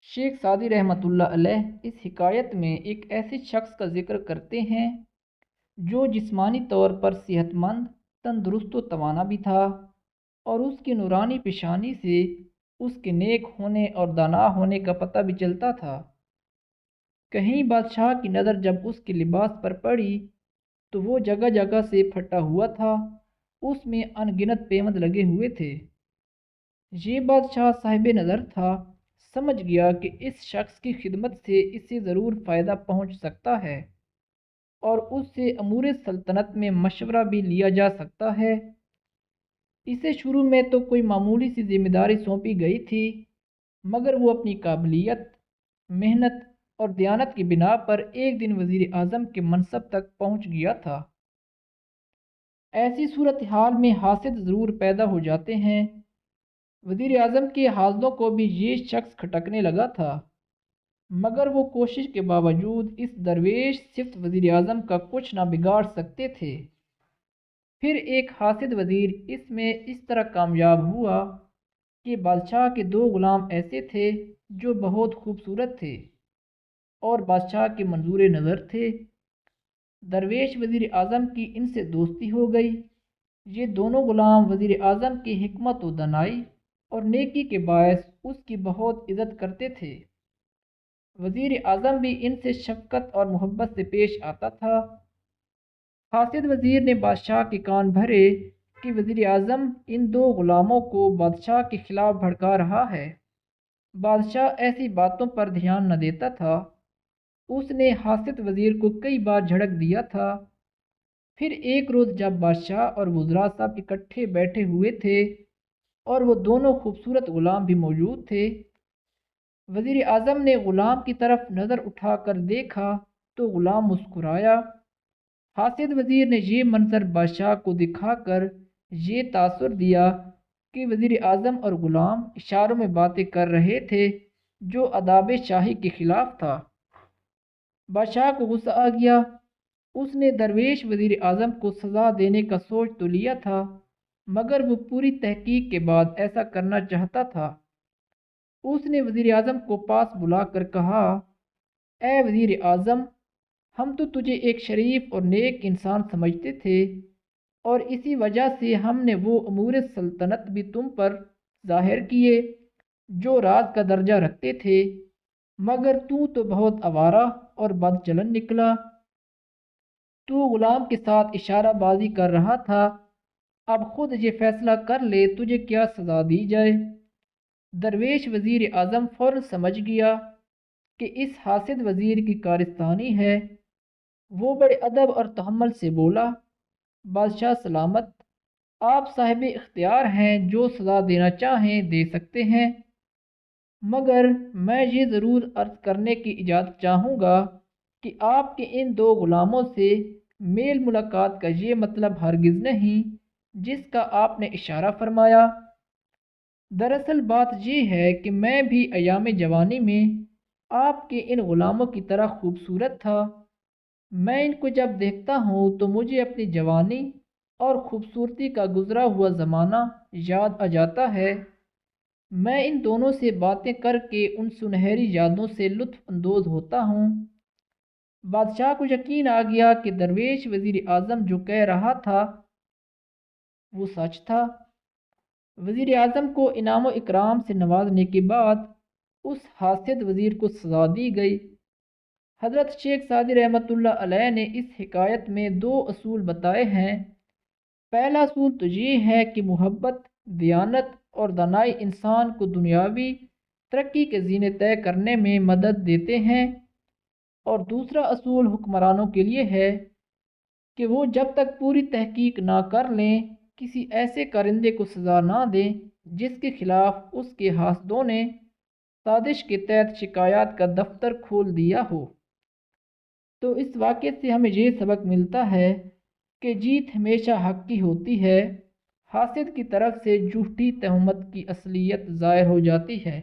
شیخ Saadi رحمۃ اللہ علیہ اس حکایت میں ایک ایسے شخص کا ذکر کرتے ہیں جو جسمانی طور پر صحت مند، تندرست و توانا بھی تھا، اور اس کی نورانی پیشانی سے اس کے نیک ہونے اور دانا ہونے کا پتہ بھی چلتا تھا۔ کہیں بادشاہ کی نظر جب اس کے لباس پر پڑی تو وہ جگہ جگہ سے پھٹا ہوا تھا، اس میں ان گنت پیوند لگے ہوئے تھے۔ یہ بادشاہ صاحب نظر تھا، سمجھ گیا کہ اس شخص کی خدمت سے اسے ضرور فائدہ پہنچ سکتا ہے اور اس سے امور سلطنت میں مشورہ بھی لیا جا سکتا ہے۔ اسے شروع میں تو کوئی معمولی سی ذمہ داری سونپی گئی تھی، مگر وہ اپنی قابلیت، محنت اور دیانت کی بنا پر ایک دن وزیر اعظم کے منصب تک پہنچ گیا تھا۔ ایسی صورتحال میں حاسد ضرور پیدا ہو جاتے ہیں۔ وزیر اعظم کے حاسدوں کو بھی یہ شخص کھٹکنے لگا تھا، مگر وہ کوشش کے باوجود اس درویش صفت وزیر اعظم کا کچھ نہ بگاڑ سکتے تھے۔ پھر ایک حاسد وزیر اس میں اس طرح کامیاب ہوا کہ بادشاہ کے دو غلام ایسے تھے جو بہت خوبصورت تھے اور بادشاہ کے منظور نظر تھے۔ درویش وزیر اعظم کی ان سے دوستی ہو گئی۔ یہ دونوں غلام وزیر اعظم کی حکمت و دانائی اور نیکی کے باعث اس کی بہت عزت کرتے تھے۔ وزیر اعظم بھی ان سے شفقت اور محبت سے پیش آتا تھا۔ حاسد وزیر نے بادشاہ کے کان بھرے کہ وزیر اعظم ان دو غلاموں کو بادشاہ کے خلاف بھڑکا رہا ہے۔ بادشاہ ایسی باتوں پر دھیان نہ دیتا تھا۔ اس نے حاسد وزیر کو کئی بار جھڑک دیا تھا۔ پھر ایک روز جب بادشاہ اور وزراء سب اکٹھے بیٹھے ہوئے تھے اور وہ دونوں خوبصورت غلام بھی موجود تھے، وزیر اعظم نے غلام کی طرف نظر اٹھا کر دیکھا تو غلام مسکرایا۔ حاسد وزیر نے یہ منظر بادشاہ کو دکھا کر یہ تاثر دیا کہ وزیر اعظم اور غلام اشاروں میں باتیں کر رہے تھے جو آداب شاہی کے خلاف تھا۔ بادشاہ کو غصہ آ گیا۔ اس نے درویش وزیر اعظم کو سزا دینے کا سوچ تو لیا تھا، مگر وہ پوری تحقیق کے بعد ایسا کرنا چاہتا تھا۔ اس نے وزیر اعظم کو پاس بلا کر کہا، اے وزیر اعظم، ہم تو تجھے ایک شریف اور نیک انسان سمجھتے تھے اور اسی وجہ سے ہم نے وہ امور سلطنت بھی تم پر ظاہر کیے جو راز کا درجہ رکھتے تھے، مگر تو بہت آوارہ اور بد چلن نکلا۔ تو غلام کے ساتھ اشارہ بازی کر رہا تھا، اب خود یہ فیصلہ کر لے تجھے کیا سزا دی جائے۔ درویش وزیر اعظم فوراً سمجھ گیا کہ اس حاسد وزیر کی کارستانی ہے۔ وہ بڑے ادب اور تحمل سے بولا، بادشاہ سلامت، آپ صاحب اختیار ہیں، جو سزا دینا چاہیں دے سکتے ہیں، مگر میں یہ ضرور عرض کرنے کی اجازت چاہوں گا کہ آپ کے ان دو غلاموں سے میل ملاقات کا یہ مطلب ہرگز نہیں جس کا آپ نے اشارہ فرمایا۔ دراصل بات یہ ہے کہ میں بھی ایام جوانی میں آپ کے ان غلاموں کی طرح خوبصورت تھا۔ میں ان کو جب دیکھتا ہوں تو مجھے اپنی جوانی اور خوبصورتی کا گزرا ہوا زمانہ یاد آ جاتا ہے۔ میں ان دونوں سے باتیں کر کے ان سنہری یادوں سے لطف اندوز ہوتا ہوں۔ بادشاہ کو یقین آ گیا کہ درویش وزیر اعظم جو کہہ رہا تھا وہ سچ تھا۔ وزیر اعظم کو انعام و اکرام سے نوازنے کے بعد اس حاسد وزیر کو سزا دی گئی۔ حضرت شیخ سعدی رحمۃ اللہ علیہ نے اس حکایت میں دو اصول بتائے ہیں۔ پہلا اصول تو یہ ہے کہ محبت، دیانت اور دانائی انسان کو دنیاوی ترقی کے زینے طے کرنے میں مدد دیتے ہیں، اور دوسرا اصول حکمرانوں کے لیے ہے کہ وہ جب تک پوری تحقیق نہ کر لیں کسی ایسے کارندے کو سزا نہ دیں جس کے خلاف اس کے حاسدوں نے سازش کے تحت شکایات کا دفتر کھول دیا ہو۔ تو اس واقعے سے ہمیں یہ سبق ملتا ہے کہ جیت ہمیشہ حق کی ہوتی ہے۔ حاسد کی طرف سے جھوٹی تہمت کی اصلیت ظاہر ہو جاتی ہے۔